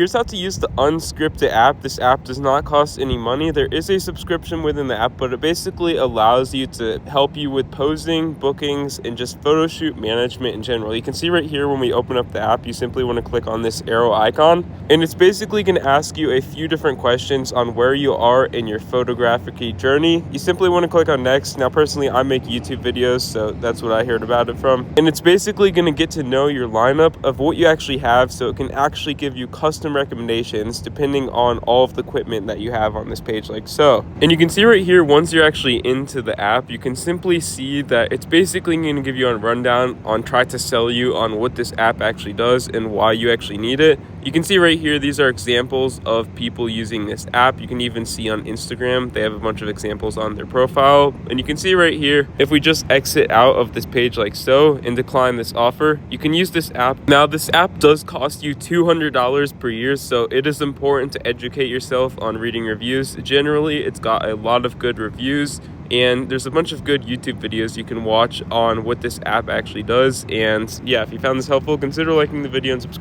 Here's how to use the Unscripted app. This app does not cost any money. There is a subscription within the app, but it basically allows you to help you with posing, bookings, and just photo shoot management in general. You can see right here when we open up the app, you simply want to click on this arrow icon, and it's basically going to ask you a few different questions on where you are in your photography journey. You simply want to click on next. Now, personally, I make YouTube videos, so that's what I heard about it from. And it's basically going to get to know your lineup of what you actually have, so it can actually give you custom recommendations depending on all of the equipment that you have on this page, like so. And you can see right here, once you're actually into the app, you can simply see that it's basically going to give you a rundown on try to sell you on what this app actually does and why you actually need it. You can see right here, these are examples of people using this app. You can even see on Instagram, they have a bunch of examples on their profile. And you can see right here, if we just exit out of this page like so and decline this offer, you can use this app. Now, this app does cost you $200 per year, so it is important to educate yourself on reading reviews. Generally, it's got a lot of good reviews, and there's a bunch of good YouTube videos you can watch on what this app actually does. And yeah, if you found this helpful, consider liking the video and subscribing.